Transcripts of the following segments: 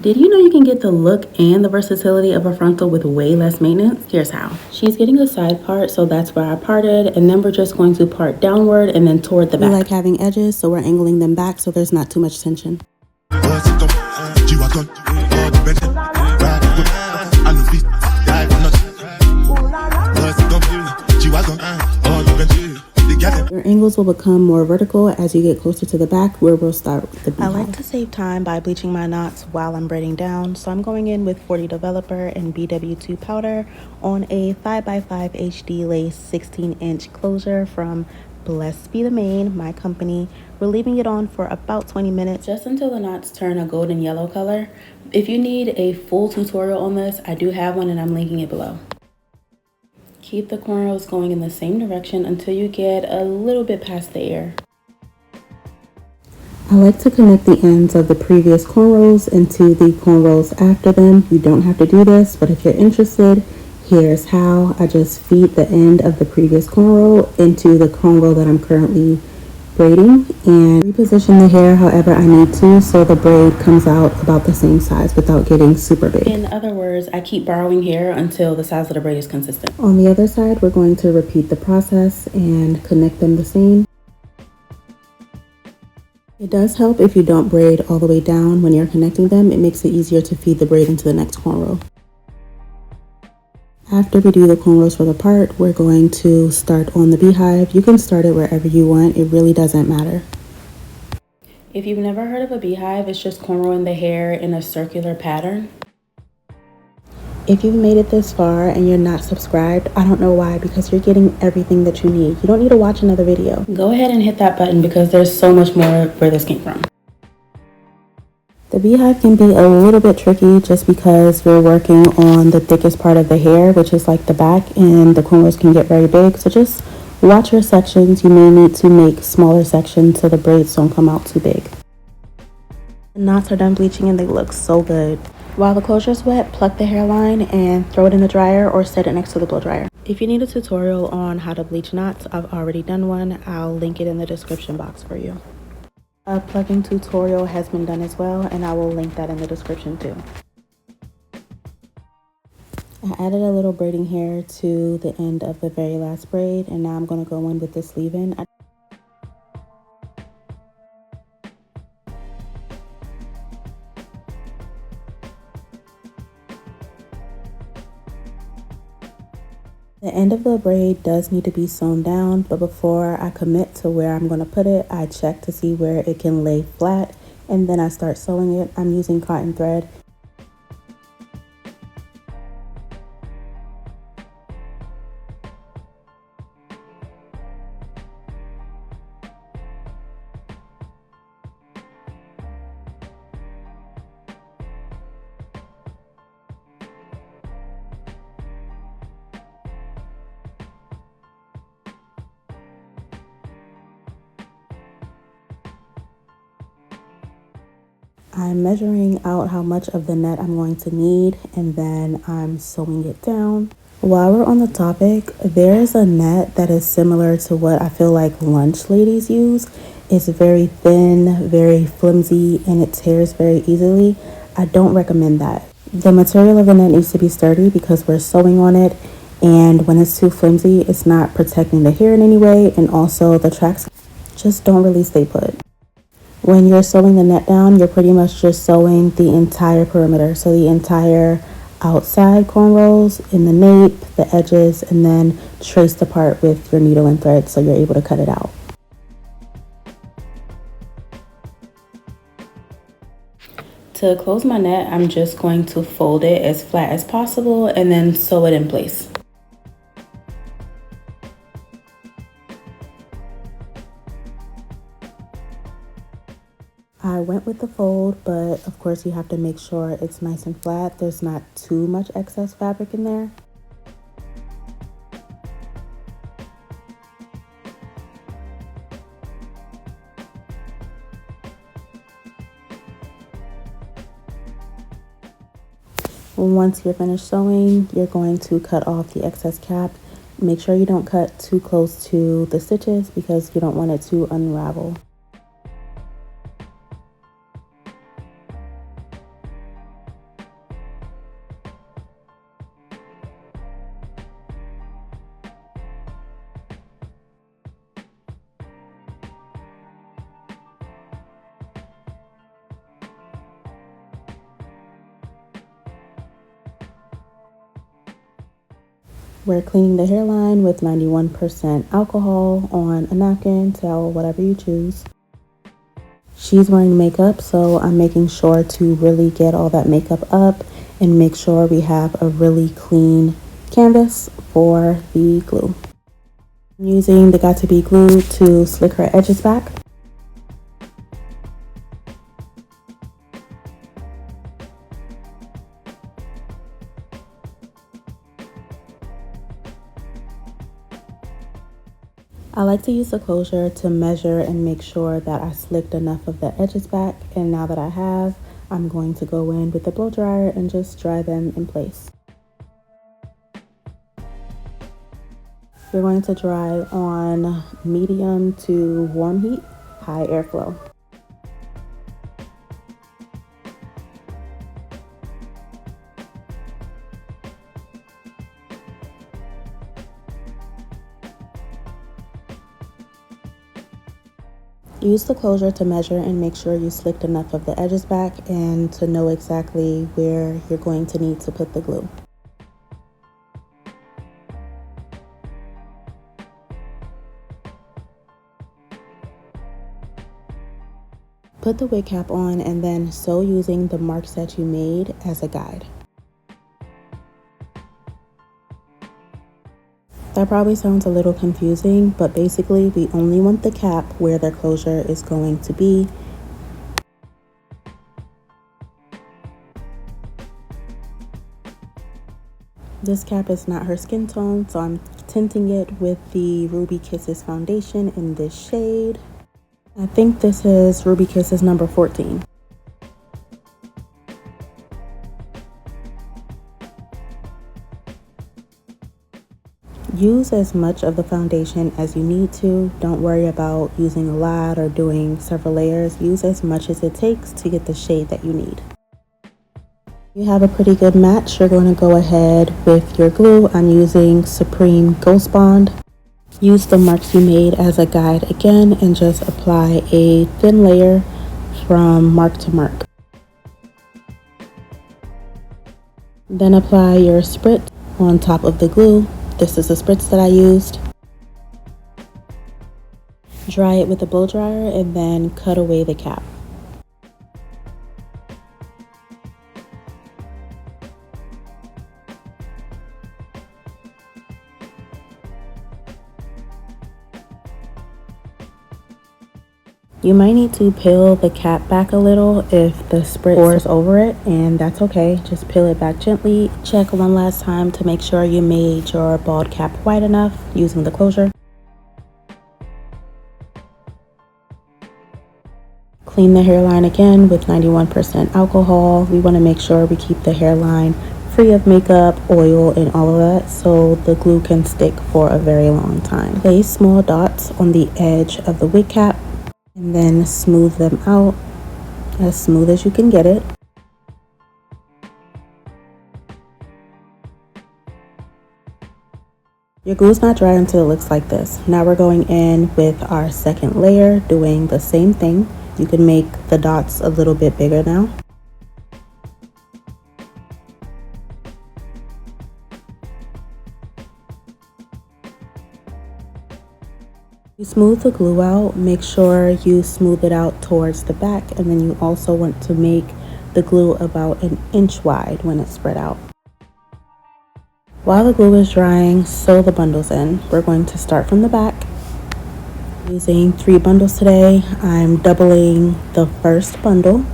Did you know you can get the look and the versatility of a frontal with way less maintenance? Here's how. She's getting a side part, so that's where I parted, and then we're just going to part downward and then toward the back. We like having edges, so we're angling them back so there's not too much tension. Your angles will become more vertical as you get closer to the back, where we'll start with the beehive. I like to save time by bleaching my knots while I'm braiding down, so I'm going in with 40 Developer and BW2 powder on a 5x5 HD lace 16-inch closure from Blessed Be the Mane, my company. We're leaving it on for about 20 minutes, just until the knots turn a golden yellow color. If you need a full tutorial on this, I do have one and I'm linking it below. Keep the cornrows going in the same direction until you get a little bit past the ear. I like to connect the ends of the previous cornrows into the cornrows after them. You don't have to do this, but if you're interested, here's how. I just feed the end of the previous cornrow into the cornrow that I'm currently braiding and reposition the hair however I need to so the braid comes out about the same size without getting super big. In other words, I keep borrowing hair until the size of the braid is consistent. On the other side, we're going to repeat the process and connect them the same. It does help if you don't braid all the way down when you're connecting them. It makes it easier to feed the braid into the next cornrow. After we do the cornrows for the part, we're going to start on the beehive. You can start it wherever you want. It really doesn't matter. If you've never heard of a beehive, it's just cornrowing the hair in a circular pattern. If you've made it this far and you're not subscribed, I don't know why, because you're getting everything that you need. You don't need to watch another video. Go ahead and hit that button because there's so much more where this came from. The beehive can be a little bit tricky just because you're working on the thickest part of the hair, which is like the back, and the cornrows can get very big. So just watch your sections. You may need to make smaller sections so the braids don't come out too big. The knots are done bleaching and they look so good. While the closure is wet, pluck the hairline and throw it in the dryer or set it next to the blow dryer. If you need a tutorial on how to bleach knots, I've already done one. I'll link it in the description box for you. A plugging tutorial has been done as well, and I will link that in the description too. I added a little braiding hair to the end of the very last braid, and now I'm going to go in with this leave-in. The end of the braid does need to be sewn down, but before I commit to where I'm going to put it, I check to see where it can lay flat, and then I start sewing it. I'm using cotton thread. I'm measuring out how much of the net I'm going to need, and then I'm sewing it down. While we're on the topic, there's a net that is similar to what I feel like lunch ladies use. It's very thin, very flimsy, and it tears very easily. I don't recommend that. The material of the net needs to be sturdy because we're sewing on it, and when it's too flimsy, it's not protecting the hair in any way, and also the tracks just don't really stay put. When you're sewing the net down, you're pretty much just sewing the entire perimeter. So the entire outside cornrows, in the nape, the edges, and then trace the part with your needle and thread so you're able to cut it out. To close my net, I'm just going to fold it as flat as possible and then sew it in place. I went with the fold, but of course you have to make sure it's nice and flat. There's not too much excess fabric in there. Once you're finished sewing, you're going to cut off the excess cap. Make sure you don't cut too close to the stitches because you don't want it to unravel. We're cleaning the hairline with 91% alcohol on a napkin, towel, whatever you choose. She's wearing makeup, so I'm making sure to really get all that makeup up and make sure we have a really clean canvas for the glue. I'm using the Got To Be glue to slick her edges back. I like to use the closure to measure and make sure that I slicked enough of the edges back, and now that I have, I'm going to go in with the blow dryer and just dry them in place. You're going to dry on medium to warm heat, high airflow. Use the closure to measure and make sure you slicked enough of the edges back and to know exactly where you're going to need to put the glue. Put the wig cap on and then sew using the marks that you made as a guide. That probably sounds a little confusing, but basically we only want the cap where their closure is going to be. This cap is not her skin tone, so I'm tinting it with the Ruby Kisses foundation in this shade. I think this is Ruby Kisses number 14. Use as much of the foundation as you need to. Don't worry about using a lot or doing several layers. Use as much as it takes to get the shade that you need. You have a pretty good match. You're going to go ahead with your glue. I'm using Supreme Ghost Bond. Use the marks you made as a guide again and just apply a thin layer from mark to mark. Then apply your spritz on top of the glue. This is the spritz that I used. Dry it with a blow dryer and then cut away the cap. You might need to peel the cap back a little if the spritz pours over it, and that's okay. Just peel it back gently. Check one last time to make sure you made your bald cap white enough using the closure. Clean the hairline again with 91% alcohol. We want to make sure we keep the hairline free of makeup, oil, and all of that so the glue can stick for a very long time. Place small dots on the edge of the wig cap and then smooth them out as smooth as you can get it. Your glue's not dry until it looks like this. Now we're going in with our second layer, doing the same thing. You can make the dots a little bit bigger now. You smooth the glue out, make sure you smooth it out towards the back, and then you also want to make the glue about an inch wide when it's spread out. While the glue is drying, sew the bundles in. We're going to start from the back. Using 3 bundles today, I'm doubling the first bundle.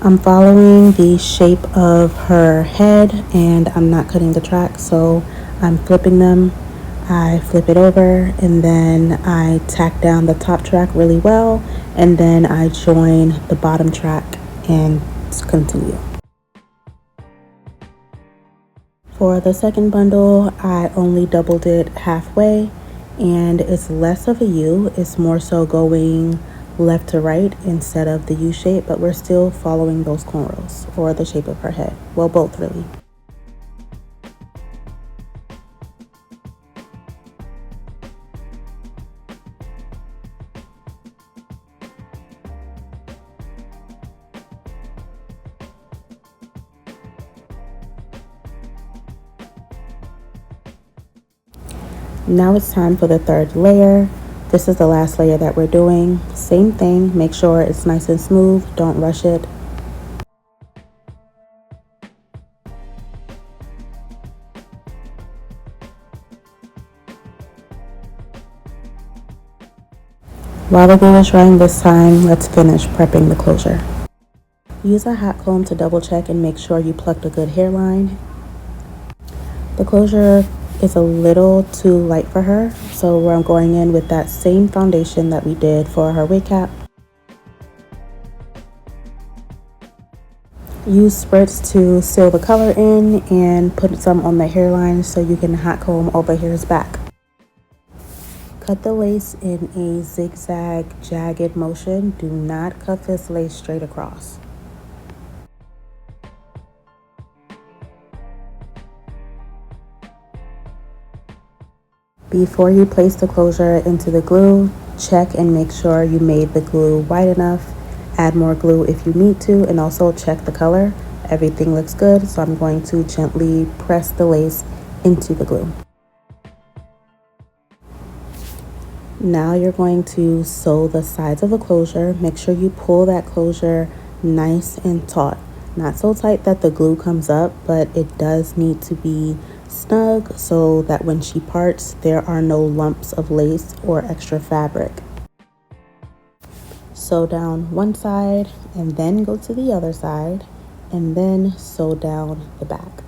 I'm following the shape of her head and I'm not cutting the track, so I'm flipping them. I flip it over and then I tack down the top track really well, and then I join the bottom track and continue. For the second bundle, I only doubled it halfway, and it's less of a U. It's more so going left to right instead of the U shape, but we're still following those cornrows or the shape of her head. Well, both really. Now it's time for the third layer. This is the last layer that we're doing. Same thing, make sure it's nice and smooth, don't rush it. While the glue is drying this time, let's finish prepping the closure. Use a hot comb to double check and make sure you plucked a good hairline. The closure is a little too light for her, so we're going in with that same foundation that we did for her wig cap. Use spritz to seal the color in and put some on the hairline so you can hot comb over hairs back. Cut the lace in a zigzag, jagged motion. Do not cut this lace straight across. Before you place the closure into the glue, check and make sure you made the glue white enough. Add more glue if you need to, and also check the color. Everything looks good, so I'm going to gently press the lace into the glue. Now you're going to sew the sides of the closure. Make sure you pull that closure nice and taut. Not so tight that the glue comes up, but it does need to be snug so that when she parts, there are no lumps of lace or extra fabric. Sew down one side and then go to the other side and then sew down the back.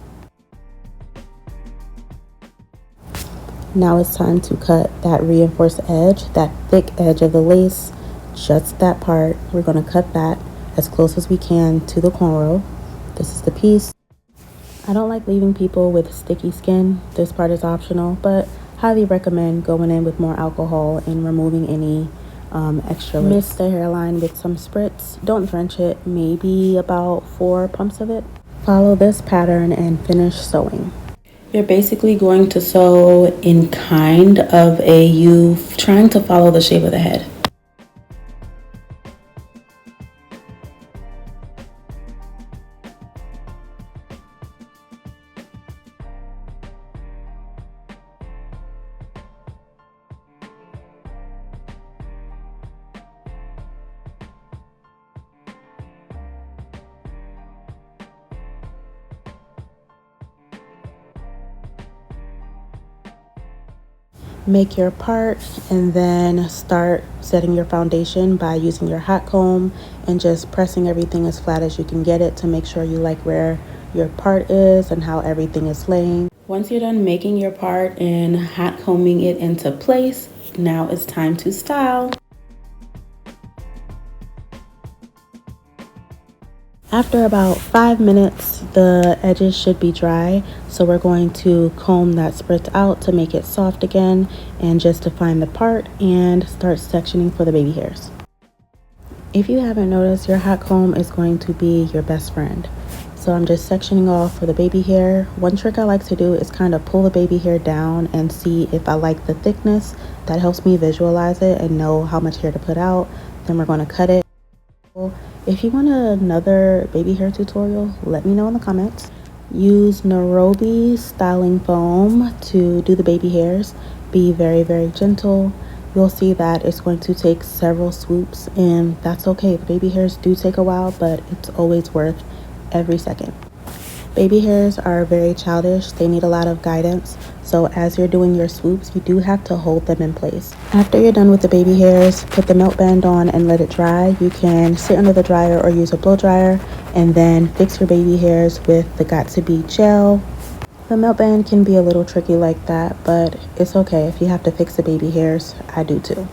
Now it's time to cut that reinforced edge, that thick edge of the lace, just that part. We're going to cut that as close as we can to the cornrow. This is the piece. I don't like leaving people with sticky skin. This part is optional, but highly recommend going in with more alcohol and removing any extra lace. Mist the hairline with some spritz. Don't drench it, maybe about 4 pumps of it. Follow this pattern and finish sewing. You're basically going to sew in kind of a U, trying to follow the shape of the head. Make your part and then start setting your foundation by using your hot comb and just pressing everything as flat as you can get it to make sure you like where your part is and how everything is laying. Once you're done making your part and hot combing it into place, now it's time to style. After about 5 minutes, the edges should be dry, so we're going to comb that spritz out to make it soft again and just define the part and start sectioning for the baby hairs. If you haven't noticed, your hot comb is going to be your best friend. So I'm just sectioning off for the baby hair. One trick I like to do is kind of pull the baby hair down and see if I like the thickness. That helps me visualize it and know how much hair to put out. Then we're going to cut it. If you want another baby hair tutorial, let me know in the comments. Use Nairobi styling foam to do the baby hairs. Be very, very gentle. You'll see that it's going to take several swoops, and that's okay. The baby hairs do take a while, but it's always worth every second. Baby hairs are very childish. They need a lot of guidance. So as you're doing your swoops, you do have to hold them in place. After you're done with the baby hairs, put the melt band on and let it dry. You can sit under the dryer or use a blow dryer and then fix your baby hairs with the Got To Be gel. The melt band can be a little tricky like that, but it's okay if you have to fix the baby hairs. I do too.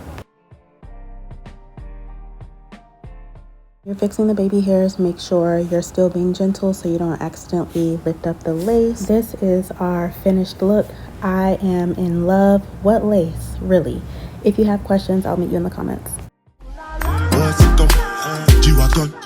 You're fixing the baby hairs, make sure you're still being gentle so you don't accidentally lift up the lace. This is our finished look. I am in love. What lace, really? If you have questions, I'll meet you in the comments. done.